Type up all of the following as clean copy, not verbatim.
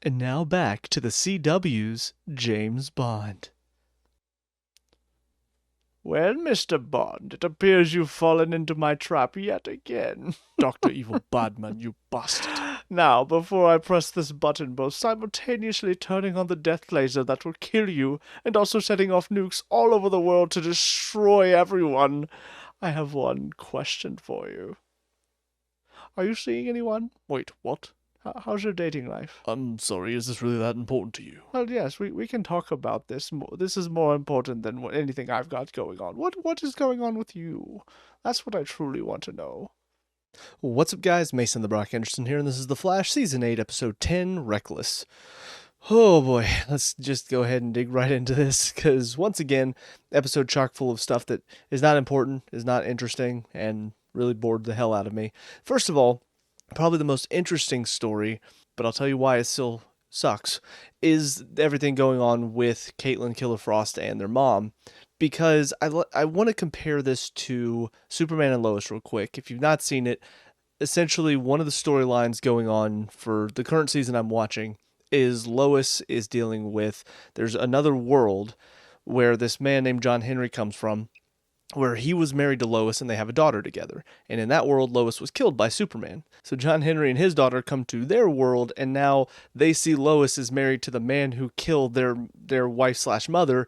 And now back to the CW's James Bond. Well, Mr. Bond, it appears you've fallen into my trap yet again. Dr. Evil Badman, you bastard. Now, before I press this button, both simultaneously turning on the death laser that will kill you and also setting off nukes all over the world to destroy everyone, I have one question for you. Are you seeing anyone? Wait, what? How's your dating life? I'm sorry, is this really that important to you? Well, yes, we can talk about this more. This is more important than anything I've got going on. What is going on with you? That's what I truly want to know. What's up, guys? Mason the Brock Henderson here, and this is The Flash, Season 8, Episode 10, Reckless. Oh boy, let's just go ahead and dig right into this, because once again, episode chock full of stuff that is not important, is not interesting, and really bored the hell out of me. First of all, probably the most interesting story, but I'll tell you why it still sucks, is everything going on with Caitlin, Killer Frost, and their mom. Because I want to compare this to Superman and Lois real quick. If you've not seen it, essentially one of the storylines going on for the current season I'm watching is Lois is dealing with, there's another world where this man named John Henry comes from, where he was married to Lois and they have a daughter together. And in that world, Lois was killed by Superman. So John Henry and his daughter come to their world, and now they see Lois is married to the man who killed their wife/mother.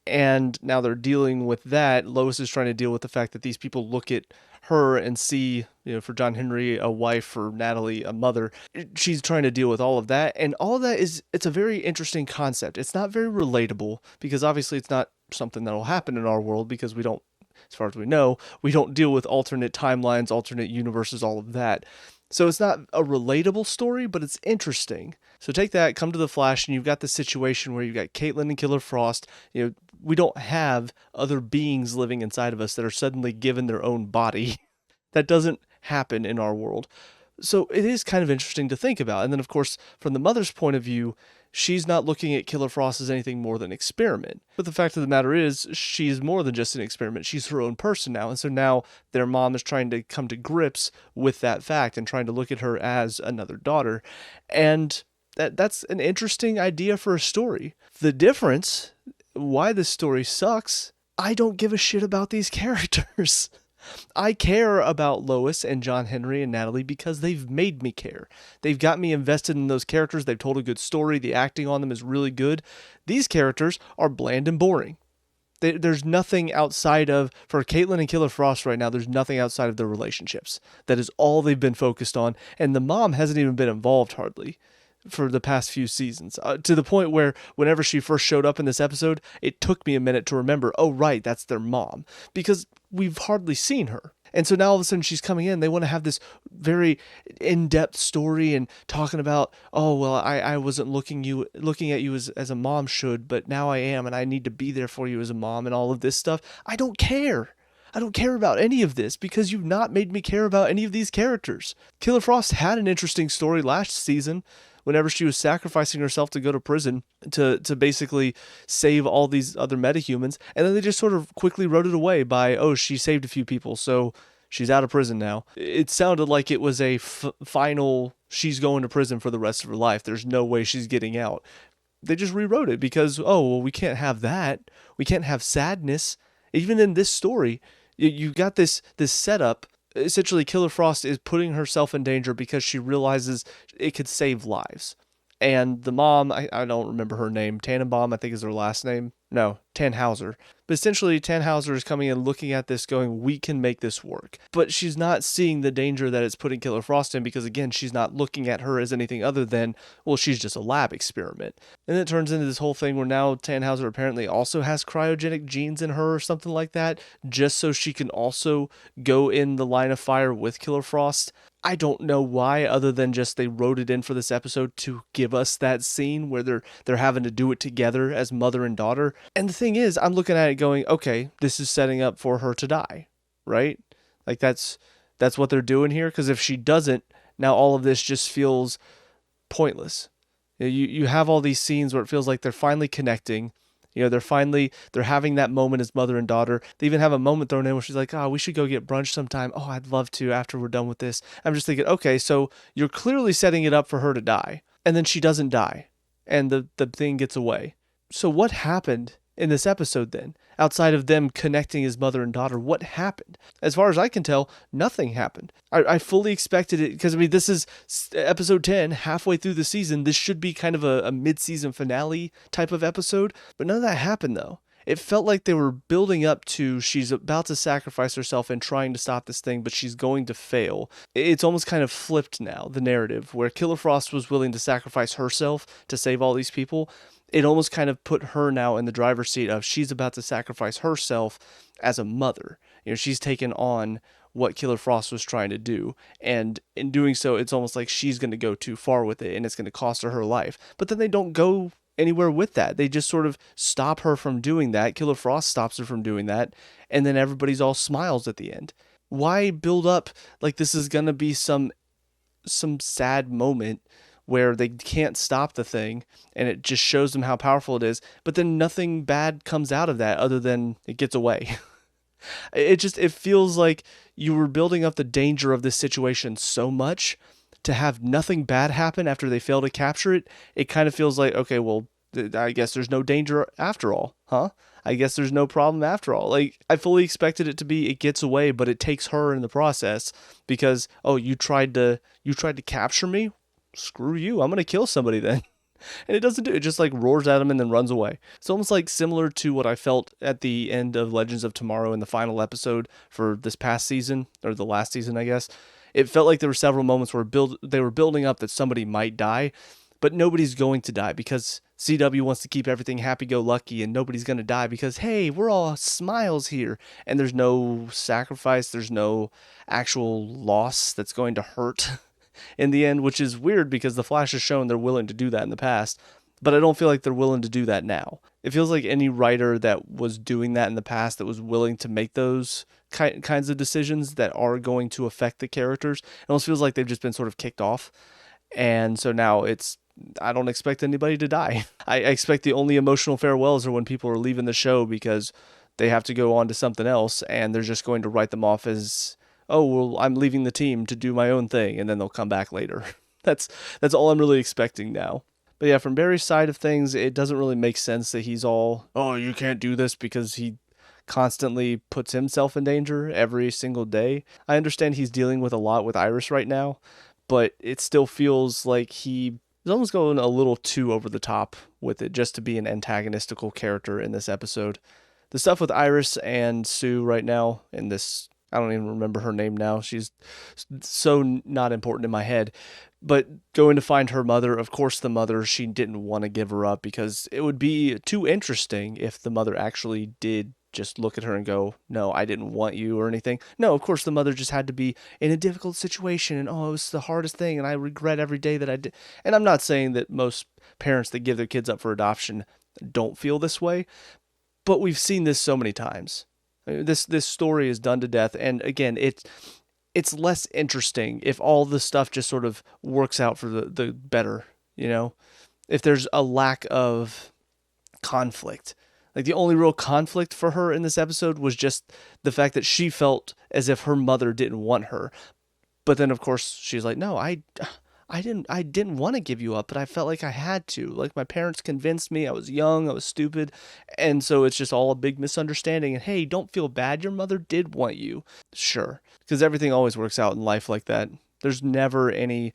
And now they're dealing with that. Lois is trying to deal with the fact that these people look at her and see, for John Henry, a wife, for Natalie, a mother. She's trying to deal with all of that. And all of that it's a very interesting concept. It's not very relatable, because obviously it's not something that'll happen in our world, because we don't, as far as we know, we don't deal with alternate timelines, alternate universes, all of that. So it's not a relatable story, but it's interesting. So take that, come to the Flash, and you've got this situation where you've got Caitlin and Killer Frost. We don't have other beings living inside of us that are suddenly given their own body. That doesn't happen in our world. So it is kind of interesting to think about. And then, of course, from the mother's point of view, she's not looking at Killer Frost as anything more than an experiment. But the fact of the matter is, she's more than just an experiment. She's her own person now. And so now their mom is trying to come to grips with that fact and trying to look at her as another daughter. And that's an interesting idea for a story. The difference, why this story sucks, I don't give a shit about these characters. I care about Lois and John Henry and Natalie because they've made me care. They've got me invested in those characters. They've told a good story. The acting on them is really good. These characters are bland and boring. There's nothing outside of, for Caitlin and Killer Frost right now, there's nothing outside of their relationships. That is all they've been focused on. And the mom hasn't even been involved hardly for the past few seasons, to the point where whenever she first showed up in this episode, it took me a minute to remember, oh, right, that's their mom, because we've hardly seen her. And so now all of a sudden she's coming in. They want to have this very in-depth story and talking about, oh, well, I wasn't looking at you as a mom should, but now I am, and I need to be there for you as a mom and all of this stuff. I don't care. I don't care about any of this because you've not made me care about any of these characters. Killer Frost had an interesting story last season, whenever she was sacrificing herself to go to prison to basically save all these other metahumans. And then they just sort of quickly wrote it away by, oh, she saved a few people, so she's out of prison now. It sounded like it was a final, she's going to prison for the rest of her life. There's no way she's getting out. They just rewrote it because, oh, well, we can't have that. We can't have sadness. Even in this story, you got this setup. Essentially, Killer Frost is putting herself in danger because she realizes it could save lives. And the mom, I don't remember her name, Tannenbaum, I think is her last name. No, Tannhauser. But essentially, Tannhauser is coming in looking at this going, we can make this work. But she's not seeing the danger that it's putting Killer Frost in because, again, she's not looking at her as anything other than, well, she's just a lab experiment. And it turns into this whole thing where now Tannhauser apparently also has cryogenic genes in her or something like that, just so she can also go in the line of fire with Killer Frost. I don't know why, other than just they wrote it in for this episode to give us that scene where they're having to do it together as mother and daughter. And the thing is, I'm looking at it going, okay, this is setting up for her to die, right? Like that's what they're doing here. Because if she doesn't, now all of this just feels pointless. You have all these scenes where it feels like they're finally connecting. They're having that moment as mother and daughter. They even have a moment thrown in where she's like, oh, we should go get brunch sometime. Oh, I'd love to after we're done with this. I'm just thinking, okay, so you're clearly setting it up for her to die. and then she doesn't die, and the thing gets away. So what happened in this episode then? Outside of them connecting as mother and daughter, what happened? As far as I can tell, nothing happened. I fully expected it, because I mean, this is episode 10, halfway through the season. This should be kind of a mid-season finale type of episode, but none of that happened though. It felt like they were building up to she's about to sacrifice herself and trying to stop this thing, but she's going to fail. It's almost kind of flipped now, the narrative, where Killer Frost was willing to sacrifice herself to save all these people. It almost kind of put her now in the driver's seat of she's about to sacrifice herself as a mother. You know, she's taken on what Killer Frost was trying to do. And in doing so, it's almost like she's going to go too far with it and it's going to cost her life. But then they don't go anywhere with that. They just sort of stop her from doing that. Killer Frost stops her from doing that. And then everybody's all smiles at the end. Why build up like this is going to be some sad moment where they can't stop the thing and it just shows them how powerful it is, but then nothing bad comes out of that other than it gets away. It feels like you were building up the danger of this situation so much to have nothing bad happen after they fail to capture it. It kind of feels like, okay, well, I guess there's no danger after all, huh? I guess there's no problem after all. Like, I fully expected it to be it gets away, but it takes her in the process because, oh, you tried to capture me? Screw you. I'm going to kill somebody then. And it doesn't do it. It just like roars at him and then runs away. It's almost like similar to what I felt at the end of Legends of Tomorrow in the final episode for this past season, or the last season, I guess. It felt like there were several moments where they were building up that somebody might die, but nobody's going to die because CW wants to keep everything happy-go-lucky and nobody's going to die because, hey, we're all smiles here. And there's no sacrifice. There's no actual loss that's going to hurt in the end, which is weird because the Flash has shown they're willing to do that in the past, but I don't feel like they're willing to do that now. It feels like any writer that was doing that in the past, that was willing to make those kinds of decisions that are going to affect the characters, it almost feels like they've just been sort of kicked off. And so now I don't expect anybody to die. I expect the only emotional farewells are when people are leaving the show because they have to go on to something else and they're just going to write them off as, oh, well, I'm leaving the team to do my own thing, and then they'll come back later. That's all I'm really expecting now. But yeah, from Barry's side of things, it doesn't really make sense that he's all, oh, you can't do this, because he constantly puts himself in danger every single day. I understand he's dealing with a lot with Iris right now, but it still feels like he is almost going a little too over the top with it just to be an antagonistical character in this episode. The stuff with Iris and Sue right now in this, I don't even remember her name now. She's so not important in my head. But going to find her mother, of course the mother, she didn't want to give her up because it would be too interesting if the mother actually did just look at her and go, no, I didn't want you or anything. No, of course the mother just had to be in a difficult situation and, oh, it was the hardest thing and I regret every day that I did. And I'm not saying that most parents that give their kids up for adoption don't feel this way, but we've seen this so many times. This story is done to death, and again, it's less interesting if all the stuff just sort of works out for the better, you know? If there's a lack of conflict. Like, the only real conflict for her in this episode was just the fact that she felt as if her mother didn't want her. But then, of course, she's like, no, I didn't want to give you up, but I felt like I had to. Like, my parents convinced me. I was young, I was stupid. And so it's just all a big misunderstanding. And hey, don't feel bad. Your mother did want you. Sure. Because everything always works out in life like that. There's never any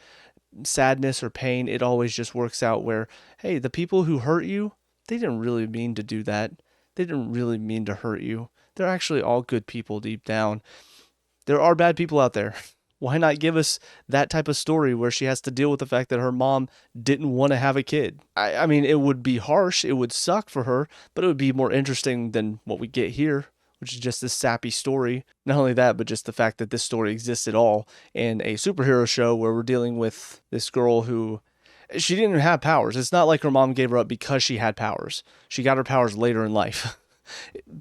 sadness or pain. It always just works out where, hey, the people who hurt you, they didn't really mean to do that. They didn't really mean to hurt you. They're actually all good people deep down. There are bad people out there. Why not give us that type of story where she has to deal with the fact that her mom didn't want to have a kid? I mean, it would be harsh. It would suck for her, but it would be more interesting than what we get here, which is just this sappy story. Not only that, but just the fact that this story exists at all in a superhero show where we're dealing with this girl who, she didn't even have powers. It's not like her mom gave her up because she had powers. She got her powers later in life.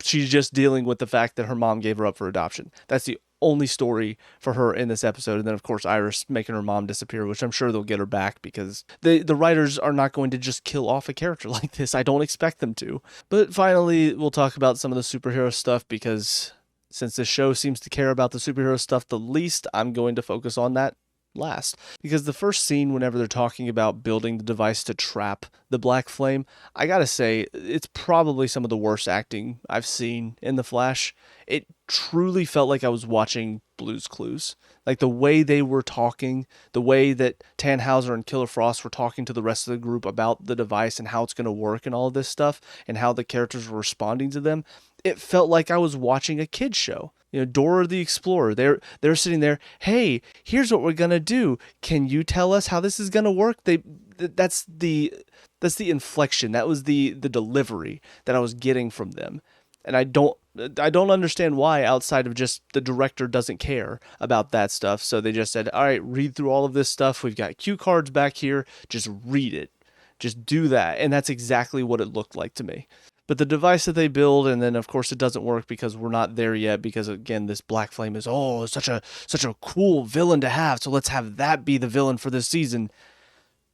She's just dealing with the fact that her mom gave her up for adoption. That's the only story for her in this episode. And then, of course, Iris making her mom disappear, which I'm sure they'll get her back because the writers are not going to just kill off a character like this. I don't expect them to. But finally, we'll talk about some of the superhero stuff because since this show seems to care about the superhero stuff the least, I'm going to focus on that. last. Because the first scene, whenever they're talking about building the device to trap the Black Flame, I gotta say, it's probably some of the worst acting I've seen in The Flash. It truly felt like I was watching Blue's Clues. Like the way they were talking, the way that Tannhauser and Killer Frost were talking to the rest of the group about the device and how it's going to work and all of this stuff, and how the characters were responding to them, it felt like I was watching a kid's show. You know, Dora the Explorer. They're sitting there. Hey, here's what we're gonna do. Can you tell us how this is gonna work? That's the inflection. That was the delivery that I was getting from them, and I don't understand why, outside of just the director doesn't care about that stuff. So they just said, all right, read through all of this stuff. We've got cue cards back here. Just read it. Just do that, and that's exactly what it looked like to me. But the device that they build, and then of course it doesn't work because we're not there yet, because again, this Black Flame is such a cool villain to have, so let's have that be the villain for this season.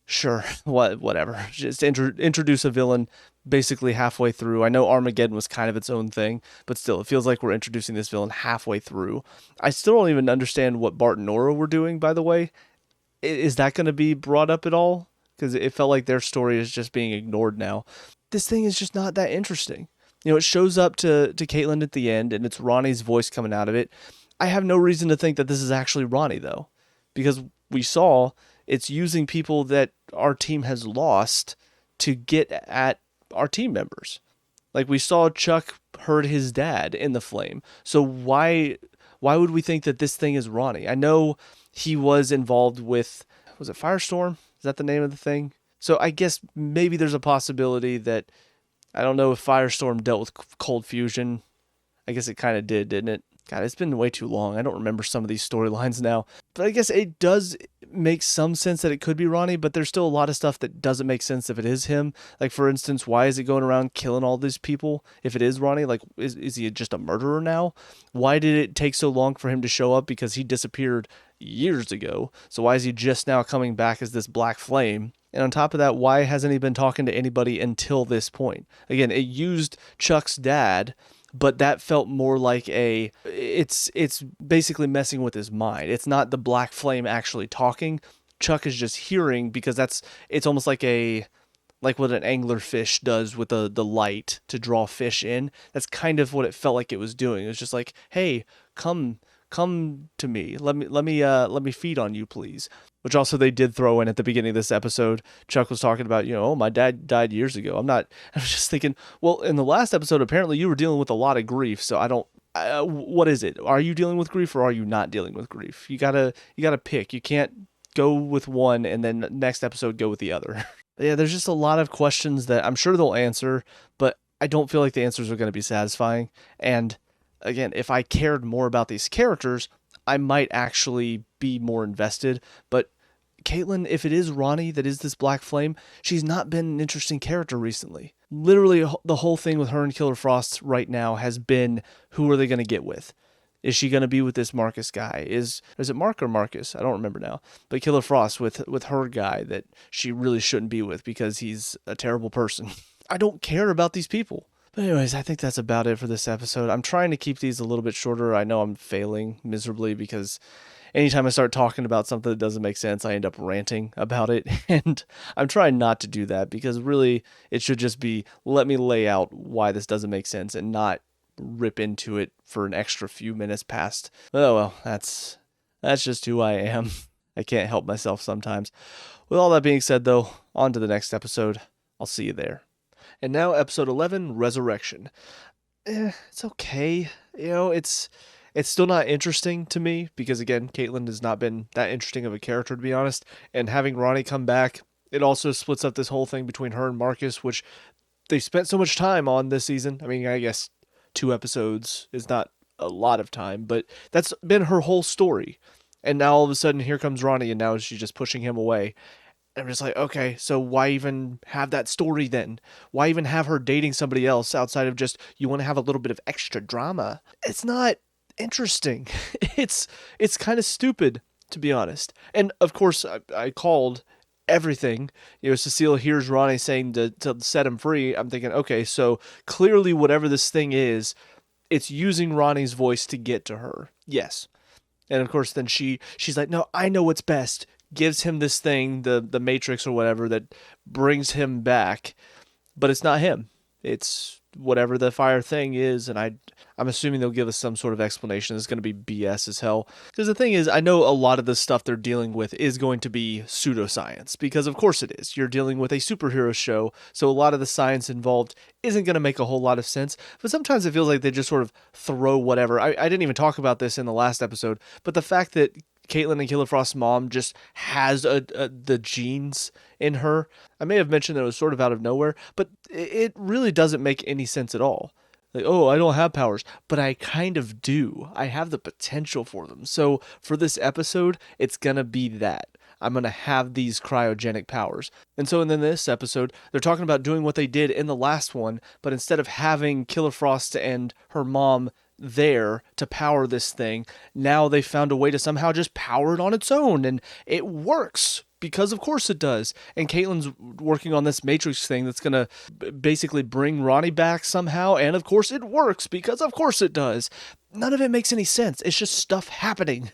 Sure, whatever. Just introduce a villain basically halfway through. I know Armageddon was kind of its own thing, but still, it feels like we're introducing this villain halfway through. I still don't even understand what Bart and Nora were doing, by the way. Is that going to be brought up at all? Because it felt like their story is just being ignored now. This thing is just not that interesting. You know, it shows up to Caitlin at the end, and it's Ronnie's voice coming out of it. I have no reason to think that this is actually Ronnie, though, because we saw it's using people that our team has lost to get at our team members. Like, we saw Chuck hurt his dad in the flame. So why would we think that this thing is Ronnie? I know he was involved with, was it Firestorm? Is that the name of the thing? So I guess maybe there's a possibility that, I don't know if Firestorm dealt with cold fusion. I guess it kind of did, didn't it? God, it's been way too long. I don't remember some of these storylines now. But I guess it does make some sense that it could be Ronnie, but there's still a lot of stuff that doesn't make sense if it is him. Like, for instance, why is he going around killing all these people if it is Ronnie? Like, is he just a murderer now? Why did it take so long for him to show up? Because he disappeared years ago. So why is he just now coming back as this Black Flame? And on top of that, why hasn't he been talking to anybody until this point? Again, it used Chuck's dad, but that felt more like it's basically messing with his mind. It's not the Black Flame actually talking. Chuck is just hearing, because it's almost like what an anglerfish does with the light to draw fish in. That's kind of what it felt like it was doing. It was just like, hey, come to me. Let me feed on you, please. Which also they did throw in at the beginning of this episode. Chuck was talking about, oh, my dad died years ago. I was just thinking, well, in the last episode, apparently you were dealing with a lot of grief. So what is it? Are you dealing with grief or are you not dealing with grief? You gotta pick. You can't go with one and then next episode go with the other. Yeah, there's just a lot of questions that I'm sure they'll answer, but I don't feel like the answers are going to be satisfying. And again, if I cared more about these characters, I might actually be more invested. But Caitlin, if it is Ronnie that is this Black Flame, she's not been an interesting character recently. Literally, the whole thing with her and Killer Frost right now has been, who are they going to get with? Is she going to be with this Marcus guy? Is it Mark or Marcus? I don't remember now. But Killer Frost with her guy that she really shouldn't be with because he's a terrible person. I don't care about these people. But anyways, I think that's about it for this episode. I'm trying to keep these a little bit shorter. I know I'm failing miserably because anytime I start talking about something that doesn't make sense, I end up ranting about it. And I'm trying not to do that because really it should just be, let me lay out why this doesn't make sense and not rip into it for an extra few minutes past. Oh well, that's just who I am. I can't help myself sometimes. With all that being said though, on to the next episode. I'll see you there. And now episode 11, Resurrection. It's okay. It's still not interesting to me because, again, Caitlin has not been that interesting of a character, to be honest. And having Ronnie come back, it also splits up this whole thing between her and Marcus, which they spent so much time on this season. I mean, I guess 2 episodes is not a lot of time, but that's been her whole story. And now all of a sudden, here comes Ronnie, and now she's just pushing him away. I'm just like, okay, so why even have that story then? Why even have her dating somebody else outside of just, you want to have a little bit of extra drama? It's not interesting. It's kind of stupid, to be honest. And of course, I called everything. Cecile hears Ronnie saying to set him free. I'm thinking, okay, so clearly whatever this thing is, it's using Ronnie's voice to get to her. Yes. And of course, then she's like, no, I know what's best. Gives him this thing, the Matrix or whatever, that brings him back, but it's not him. It's whatever the fire thing is, and I'm assuming they'll give us some sort of explanation. It's going to be BS as hell. Because the thing is, I know a lot of the stuff they're dealing with is going to be pseudoscience, because of course it is. You're dealing with a superhero show, so a lot of the science involved isn't going to make a whole lot of sense. But sometimes it feels like they just sort of throw whatever. I didn't even talk about this in the last episode, but the fact that Caitlin and Killer Frost's mom just has the genes in her. I may have mentioned that it was sort of out of nowhere, but it really doesn't make any sense at all. Like, oh, I don't have powers, but I kind of do. I have the potential for them. So for this episode, it's going to be that. I'm going to have these cryogenic powers. And so in this episode, they're talking about doing what they did in the last one, but instead of having Killer Frost and her mom there to power this thing, now they found a way to somehow just power it on its own, and it works because of course it does. And Caitlin's working on this Matrix thing that's gonna basically bring Ronnie back somehow, and of course it works because of course it does. None of it makes any sense. It's just stuff happening.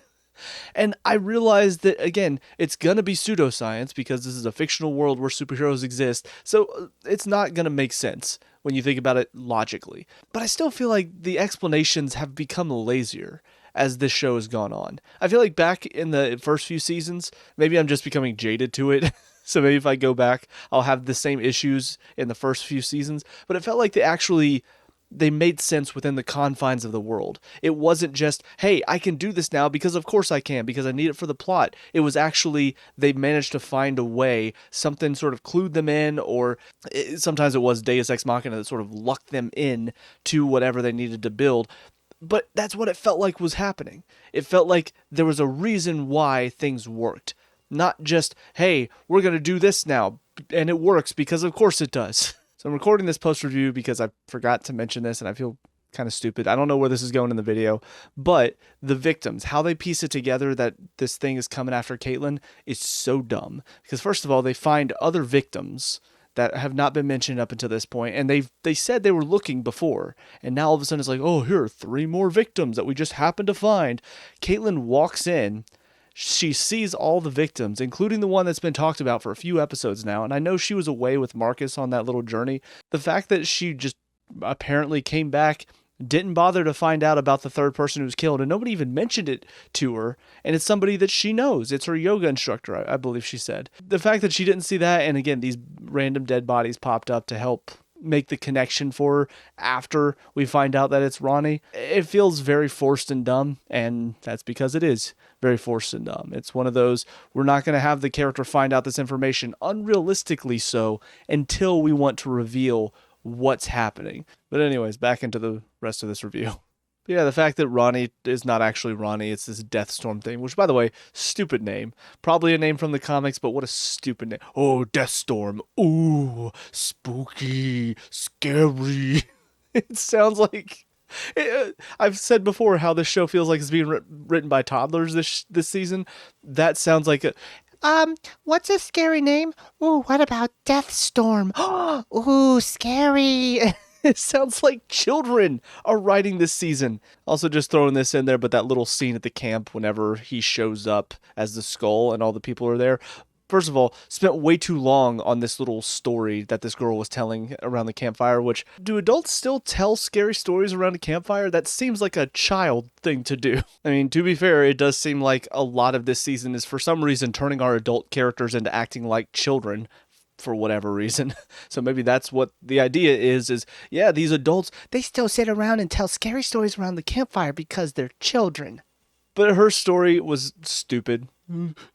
And I realized that, again, it's going to be pseudoscience because this is a fictional world where superheroes exist. So it's not going to make sense when you think about it logically. But I still feel like the explanations have become lazier as this show has gone on. I feel like back in the first few seasons, maybe I'm just becoming jaded to it. So maybe if I go back, I'll have the same issues in the first few seasons. But it felt like they made sense within the confines of the world. It wasn't just, hey, I can do this now because of course I can, because I need it for the plot. It was actually, they managed to find a way, something sort of clued them in, or sometimes it was Deus Ex Machina that sort of lucked them in to whatever they needed to build. But that's what it felt like was happening. It felt like there was a reason why things worked. Not just, hey, we're going to do this now, and it works because of course it does. So I'm recording this post-review because I forgot to mention this and I feel kind of stupid. I don't know where this is going in the video, but the victims, how they piece it together that this thing is coming after Caitlin is so dumb. Because first of all, they find other victims that have not been mentioned up until this point, and they said they were looking before, and now all of a sudden it's like, oh, here are 3 more victims that we just happened to find. Caitlin walks in. She sees all the victims, including the one that's been talked about for a few episodes now. And I know she was away with Marcus on that little journey. The fact that she just apparently came back, didn't bother to find out about the third person who was killed, and nobody even mentioned it to her. And it's somebody that she knows. It's her yoga instructor, I believe she said. The fact that she didn't see that, and again, these random dead bodies popped up to help make the connection for her after we find out that it's Ronnie, it feels very forced and dumb, and that's because it is very forced and dumb. It's one of those, we're not going to have the character find out this information, unrealistically so, until we want to reveal what's happening. But anyways, back into the rest of this review. But yeah, the fact that Ronnie is not actually Ronnie, it's this Deathstorm thing, which, by the way, stupid name. Probably a name from the comics, but what a stupid name. Oh, Deathstorm. Ooh, spooky, scary. It sounds like... I've said before how this show feels like it's being written by toddlers this season. That sounds like a... what's a scary name? Ooh, what about Deathstorm? Ooh, scary. It sounds like children are writing this season. Also, just throwing this in there, but that little scene at the camp whenever he shows up as the skull and all the people are there. First of all, spent way too long on this little story that this girl was telling around the campfire, which, do adults still tell scary stories around a campfire? That seems like a child thing to do. I mean, to be fair, it does seem like a lot of this season is for some reason turning our adult characters into acting like children for whatever reason. So maybe that's what the idea is yeah, these adults, they still sit around and tell scary stories around the campfire because they're children. But her story was stupid.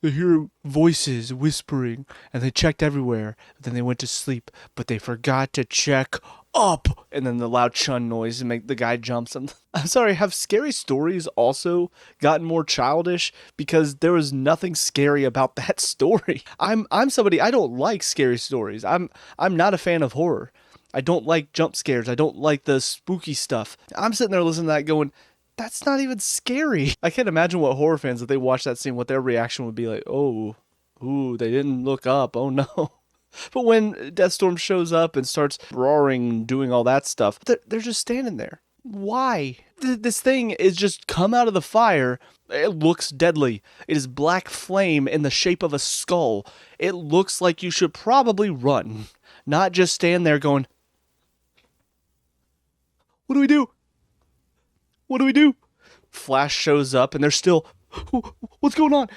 They hear voices whispering, and they checked everywhere. Then they went to sleep, but they forgot to check up. And then the loud chun noise and make the guy jumps. I'm sorry, have scary stories also gotten more childish? Because there was nothing scary about that story. I'm somebody, I don't like scary stories. I'm not a fan of horror. I don't like jump scares. I don't like the spooky stuff. I'm sitting there listening to that going, that's not even scary. I can't imagine what horror fans, if they watch that scene, what their reaction would be like. Oh, ooh, they didn't look up. Oh no. But when Deathstorm shows up and starts roaring and doing all that stuff, they're just standing there. Why? This thing is just come out of the fire. It looks deadly. It is black flame in the shape of a skull. It looks like you should probably run, not just stand there going, what do we do? What do we do? Flash shows up and they're still, what's going on?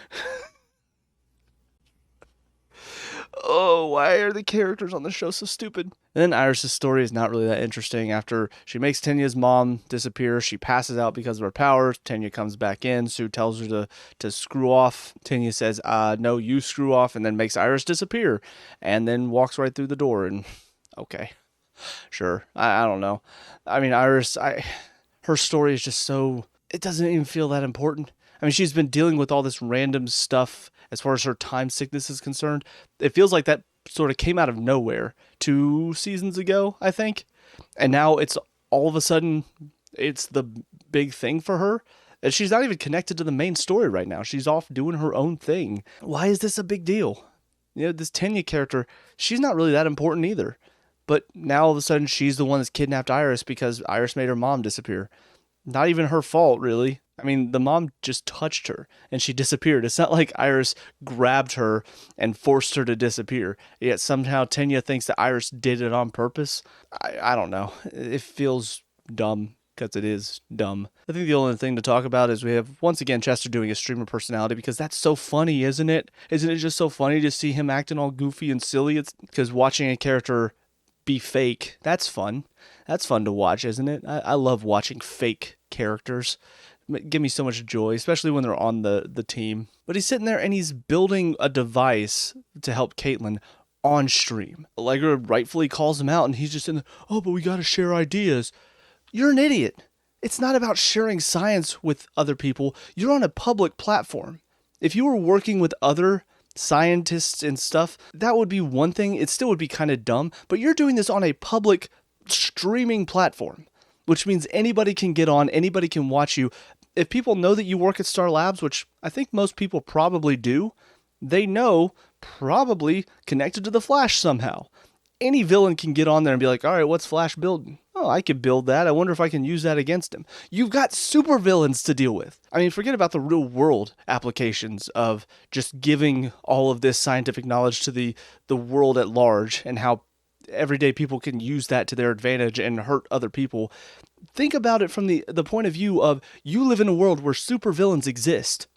Oh, why are the characters on the show so stupid? And then Iris' story is not really that interesting. After she makes Tenya's mom disappear, she passes out because of her powers. Tenya comes back in. Sue tells her to screw off. Tenya says, no, you screw off, and then makes Iris disappear. And then walks right through the door. And okay, sure. I don't know. I mean, Iris, her story is just so, it doesn't even feel that important. I mean, she's been dealing with all this random stuff as far as her time sickness is concerned. It feels like that sort of came out of nowhere 2 seasons ago, I think. And now it's all of a sudden, it's the big thing for her. And she's not even connected to the main story right now. She's off doing her own thing. Why is this a big deal? You know, this Tenya character, she's not really that important either. But now all of a sudden, she's the one that's kidnapped Iris because Iris made her mom disappear. Not even her fault, really. I mean, the mom just touched her and she disappeared. It's not like Iris grabbed her and forced her to disappear. Yet somehow Tenya thinks that Iris did it on purpose. I don't know. It feels dumb because it is dumb. I think the only thing to talk about is we have, once again, Chester doing a streamer personality because that's so funny, isn't it? Isn't it just so funny to see him acting all goofy and silly? It's because watching a character be fake, that's fun. That's fun to watch, isn't it? I love watching fake characters. Give me so much joy, especially when they're on the team. But he's sitting there and he's building a device to help Caitlin on stream. Allegra rightfully calls him out and he's just in the, oh, but we gotta share ideas. You're an idiot. It's not about sharing science with other people. You're on a public platform. If you were working with other scientists and stuff, that would be one thing. It still would be kind of dumb, but you're doing this on a public streaming platform, which means anybody can get on, anybody can watch you. If people know that you work at Star Labs, which I think most people probably do, they know probably connected to the Flash somehow. Any villain can get on there and be like, all right, what's Flash building? Oh, I could build that. I wonder if I can use that against him. You've got super villains to deal with. I mean, forget about the real world applications of just giving all of this scientific knowledge to the world at large and how everyday people can use that to their advantage and hurt other people. Think about it from the point of view of you live in a world where supervillains exist.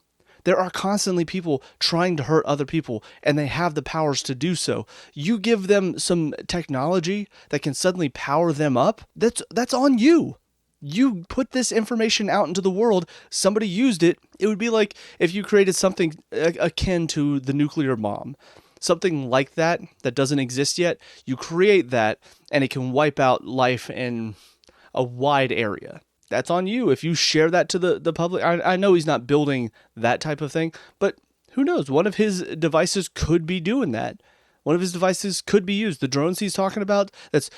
There are constantly people trying to hurt other people, and they have the powers to do so. You give them some technology that can suddenly power them up, that's on you. You put this information out into the world, somebody used it. It would be like if you created something akin to the nuclear bomb. Something like that doesn't exist yet. You create that, and it can wipe out life in a wide area. That's on you. If you share that to the public, I know he's not building that type of thing, but who knows? One of his devices could be doing that. One of his devices could be used. The drones he's talking about, it's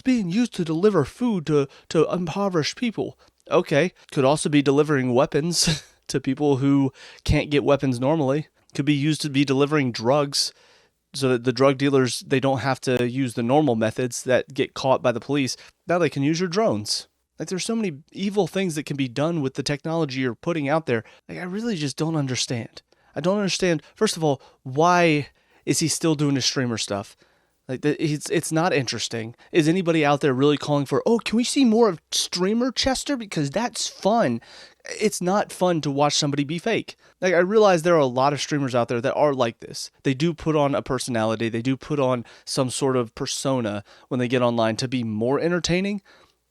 being used to deliver food to impoverished people. Okay, could also be delivering weapons to people who can't get weapons normally. Could be used to be delivering drugs so that the drug dealers, they don't have to use the normal methods that get caught by the police. Now they can use your drones. Like, there's so many evil things that can be done with the technology you're putting out there. Like, I really just don't understand. I don't understand, first of all, why is he still doing his streamer stuff? Like, it's not interesting. Is anybody out there really calling for, oh, can we see more of streamer Chester? Because that's fun. It's not fun to watch somebody be fake. Like, I realize there are a lot of streamers out there that are like this. They do put on a personality. They do put on some sort of persona when they get online to be more entertaining.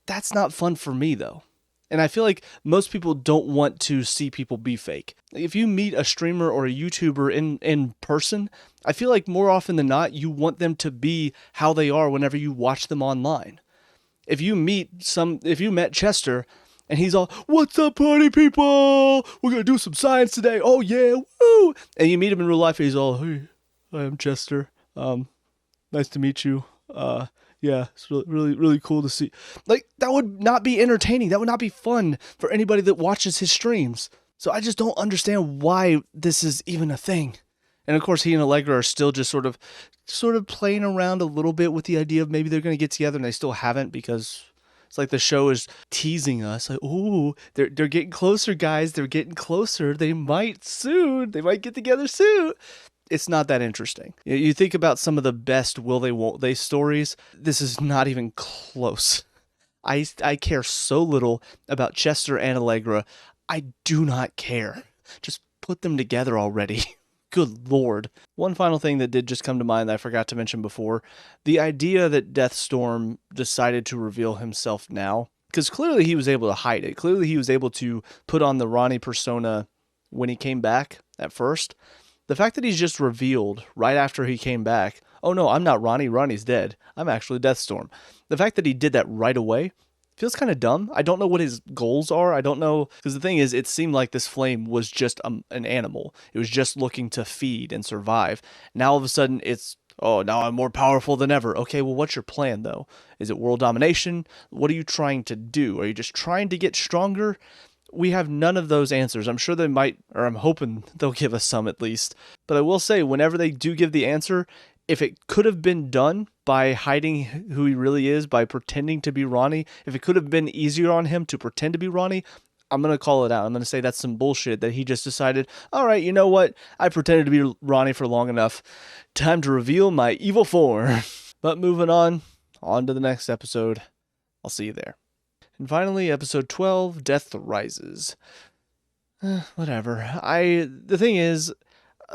That's not fun for me, though. And I feel like most people don't want to see people be fake. If you meet a streamer or a YouTuber in person, I feel like more often than not, you want them to be how they are whenever you watch them online. If you met Chester and he's all, what's up, party people? We're going to do some science today. Oh, yeah, woo! And you meet him in real life and he's all, hey, I am Chester. Nice to meet you. Yeah, it's really, really, really cool to see. Like, that would not be entertaining. That would not be fun for anybody that watches his streams. So I just don't understand why this is even a thing. And of course, he and Allegra are still just sort of playing around a little bit with the idea of maybe they're going to get together, and they still haven't because It's like the show is teasing us, like, ooh, they're getting closer, guys. They're getting closer. They might soon. They might get together soon. It's not that interesting. You think about some of the best will they won't they stories. This is not even close. I care so little about Chester and Allegra. I do not care. Just put them together already. Good lord. One final thing that did just come to mind that I forgot to mention before. The idea that Deathstorm decided to reveal himself now. Because clearly he was able to hide it. Clearly he was able to put on the Ronnie persona when he came back at first. The fact that he's just revealed right after he came back, oh no, I'm not Ronnie, Ronnie's dead. I'm actually Deathstorm. The fact that he did that right away feels kind of dumb. I don't know what his goals are. I don't know, because the thing is, it seemed like this flame was just an animal. It was just looking to feed and survive. Now all of a sudden it's, oh, now I'm more powerful than ever. Okay, well, what's your plan though? Is it world domination? What are you trying to do? Are you just trying to get stronger? We have none of those answers. I'm sure they might, or I'm hoping they'll give us some at least. But I will say, whenever they do give the answer, if it could have been done by hiding who he really is, by pretending to be Ronnie, if it could have been easier on him to pretend to be Ronnie, I'm going to call it out. I'm going to say that's some bullshit that he just decided, all right, you know what? I pretended to be Ronnie for long enough. Time to reveal my evil form. But moving on to the next episode. I'll see you there. And finally, episode 12, Death Rises. Whatever. The thing is,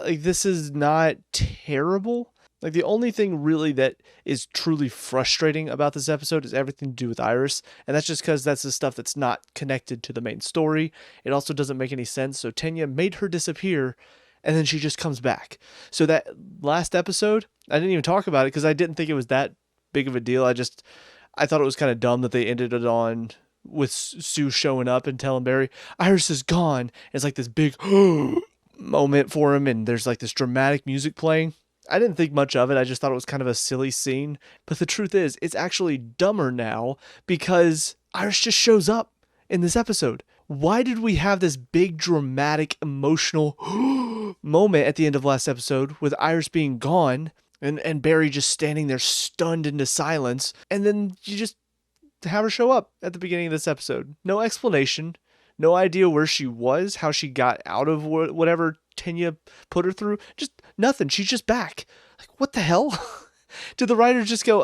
like, this is not terrible. Like, the only thing really that is truly frustrating about this episode is everything to do with Iris. And that's just because that's the stuff that's not connected to the main story. It also doesn't make any sense. So Tenya made her disappear, and then she just comes back. So that last episode, I didn't even talk about it because I didn't think it was that big of a deal. I thought it was kind of dumb that they ended it on with Sue showing up and telling Barry, Iris is gone. It's like this big moment for him, and there's like this dramatic music playing. I didn't think much of it. I just thought it was kind of a silly scene. But the truth is, it's actually dumber now because Iris just shows up in this episode. Why did we have this big dramatic emotional moment at the end of last episode with Iris being gone and Barry just standing there stunned into silence, and then you just have her show up at the beginning of this episode? No explanation, no idea where she was, how she got out of whatever Tenya put her through, just nothing. She's just back. Like, what the hell? Did the writers just go,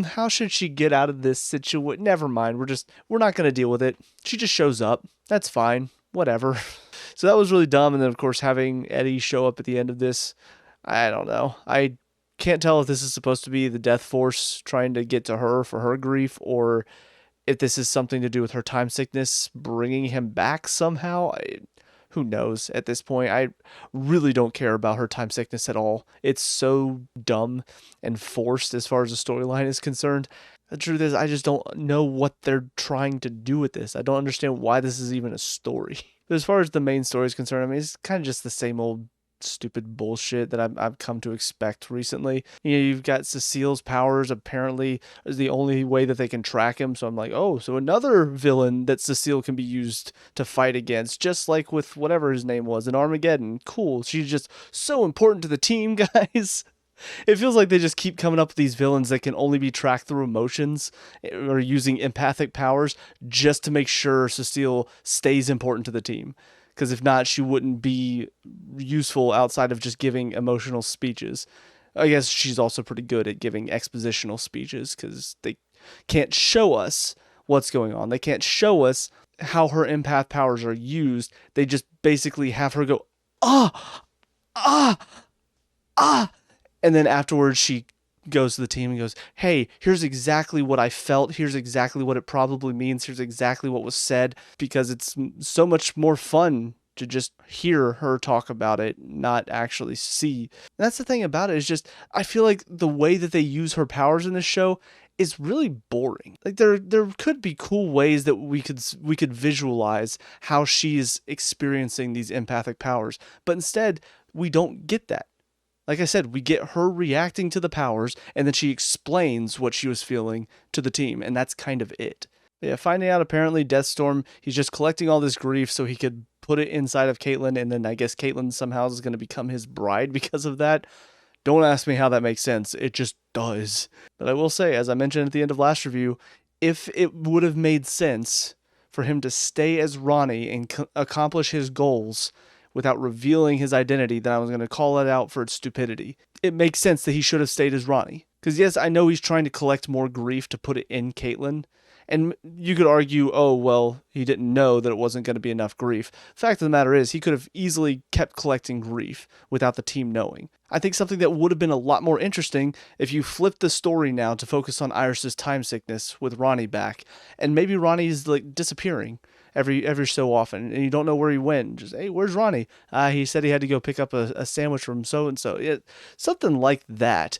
how should she get out of this situation? Never mind. We're not going to deal with it. She just shows up. That's fine. Whatever. So that was really dumb. And then, of course, having Eddie show up at the end of this, I don't know. I can't tell if this is supposed to be the Death Force trying to get to her for her grief, or if this is something to do with her time sickness bringing him back somehow. Who knows at this point? I really don't care about her time sickness at all. It's so dumb and forced as far as the storyline is concerned. The truth is, I just don't know what they're trying to do with this. I don't understand why this is even a story. But as far as the main story is concerned, I mean, it's kind of just the same old stupid bullshit that I've come to expect recently. You know, you've got Cecile's powers apparently is the only way that they can track him. So I'm like, oh, so another villain that Cecile can be used to fight against, just like with whatever his name was in Armageddon. Cool. She's just so important to the team, guys. It feels like they just keep coming up with these villains that can only be tracked through emotions or using empathic powers just to make sure Cecile stays important to the team. Because if not, she wouldn't be useful outside of just giving emotional speeches. I guess she's also pretty good at giving expositional speeches because they can't show us what's going on. They can't show us how her empath powers are used. They just basically have her go, ah, ah, ah. And then afterwards she goes to the team and goes, hey, here's exactly what I felt. Here's exactly what it probably means. Here's exactly what was said, because it's so much more fun to just hear her talk about it, not actually see. And that's the thing about it, is just, I feel like the way that they use her powers in this show is really boring. Like there could be cool ways that we could visualize how she's experiencing these empathic powers, but instead we don't get that. Like I said, we get her reacting to the powers, and then she explains what she was feeling to the team, and that's kind of it. Yeah, finding out apparently Deathstorm, he's just collecting all this grief so he could put it inside of Caitlin, and then I guess Caitlin somehow is going to become his bride because of that. Don't ask me how that makes sense. It just does. But I will say, as I mentioned at the end of last review, if it would have made sense for him to stay as Ronnie and accomplish his goals without revealing his identity, then I was going to call it out for its stupidity. It makes sense that he should have stayed as Ronnie. Because, yes, I know he's trying to collect more grief to put it in Caitlyn. And you could argue, oh, well, he didn't know that it wasn't going to be enough grief. Fact of the matter is, he could have easily kept collecting grief without the team knowing. I think something that would have been a lot more interesting if you flipped the story now to focus on Iris's time sickness with Ronnie back. And maybe Ronnie's like disappearing every so often, and you don't know where he went. Just, hey, where's Ronnie? He said he had to go pick up a sandwich from so-and-so. Something like that.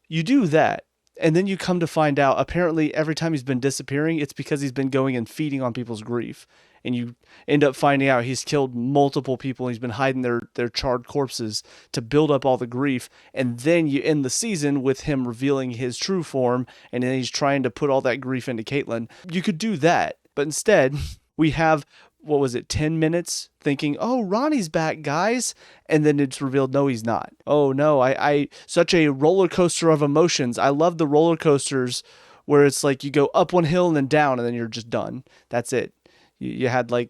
You do that, and then you come to find out, apparently every time he's been disappearing, it's because he's been going and feeding on people's grief. And you end up finding out he's killed multiple people, and he's been hiding their charred corpses to build up all the grief. And then you end the season with him revealing his true form, and then he's trying to put all that grief into Caitlyn. You could do that, but instead, we have, 10 minutes thinking, oh, Ronnie's back, guys. And then it's revealed, no, he's not. Oh, no, I such a roller coaster of emotions. I love the roller coasters where it's like you go up one hill and then down and then you're just done. That's it. You had like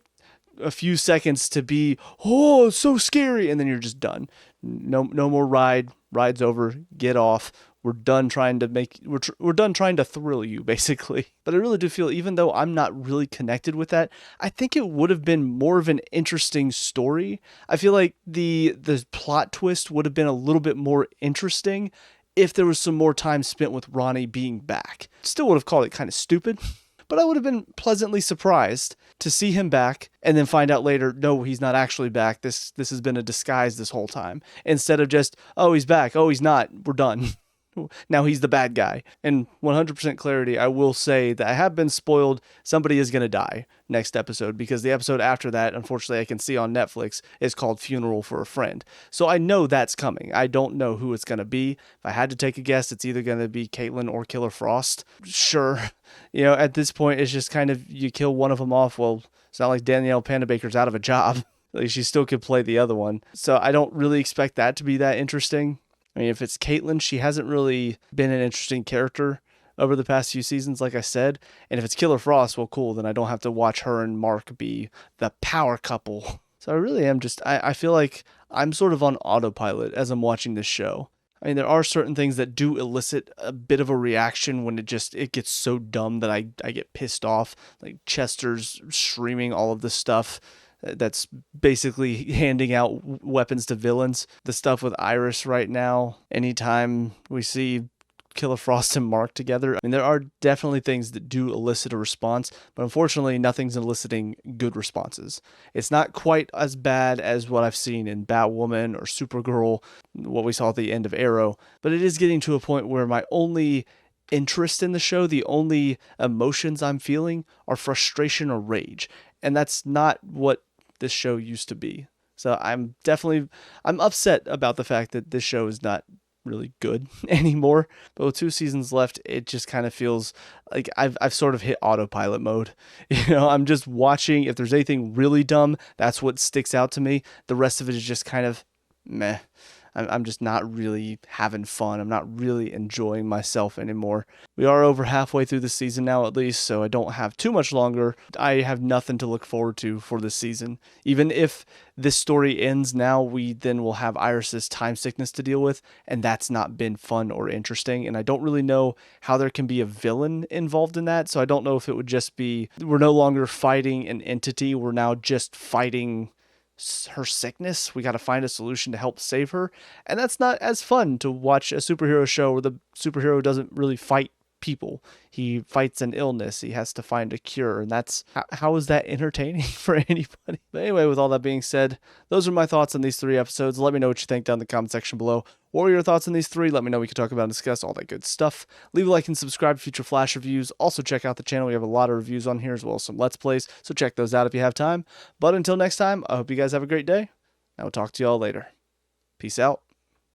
a few seconds to be, oh, so scary. And then you're just done. No more ride. Ride's over. Get off. We're done trying to thrill you, basically. But I really do feel, even though I'm not really connected with that, I think it would have been more of an interesting story. I feel like the plot twist would have been a little bit more interesting if there was some more time spent with Ronnie being back. Still would have called it kind of stupid, but I would have been pleasantly surprised to see him back and then find out later, no, he's not actually back. This has been a disguise this whole time. Instead of just, oh, he's back. Oh, he's not. We're done. Now he's the bad guy. And 100% clarity, I will say that I have been spoiled. Somebody is going to die next episode, because the episode after that, unfortunately, I can see on Netflix, is called Funeral for a Friend. So I know that's coming. I don't know who it's going to be. If I had to take a guess, it's either going to be Caitlyn or Killer Frost. Sure. At this point, it's just kind of, you kill one of them off. Well, it's not like Danielle Panabaker's out of a job. Like, she still could play the other one. So I don't really expect that to be that interesting. I mean, if it's Caitlyn, she hasn't really been an interesting character over the past few seasons, like I said. And if it's Killer Frost, well, cool, then I don't have to watch her and Mark be the power couple. So I really am I feel like I'm sort of on autopilot as I'm watching this show. I mean, there are certain things that do elicit a bit of a reaction when it gets so dumb that I get pissed off. Like Chester's screaming all of this stuff that's basically handing out weapons to villains. The stuff with Iris right now, anytime we see Killer Frost and Mark together, I mean, there are definitely things that do elicit a response, but unfortunately, nothing's eliciting good responses. It's not quite as bad as what I've seen in Batwoman or Supergirl, what we saw at the end of Arrow, but it is getting to a point where my only interest in the show, the only emotions I'm feeling, are frustration or rage. And that's not what this show used to be. So I'm upset about the fact that this show is not really good anymore. But with 2 seasons left, it just kind of feels like I've sort of hit autopilot mode. I'm just watching. If there's anything really dumb, that's what sticks out to me. The rest of it is just kind of meh. I'm just not really having fun. I'm not really enjoying myself anymore. We are over halfway through the season now, at least, so I don't have too much longer. I have nothing to look forward to for this season. Even if this story ends now, we then will have Iris's time sickness to deal with, and that's not been fun or interesting. And I don't really know how there can be a villain involved in that, so I don't know if it would just be, we're no longer fighting an entity, we're now just fighting her sickness. We got to find a solution to help save her. And that's not as fun to watch a superhero show where the superhero doesn't really fight people. He fights an illness. He has to find a cure. And that's, how is that entertaining for anybody? But anyway, with all that being said, those are my thoughts on these 3 episodes. Let me know what you think down in the comment section below. What were your thoughts on these 3? Let me know. We can talk about and discuss all that good stuff. Leave a like and subscribe for future Flash reviews. Also check out the channel. We have a lot of reviews on here as well as some Let's Plays. So check those out if you have time. But until next time, I hope you guys have a great day. I will talk to y'all later. Peace out.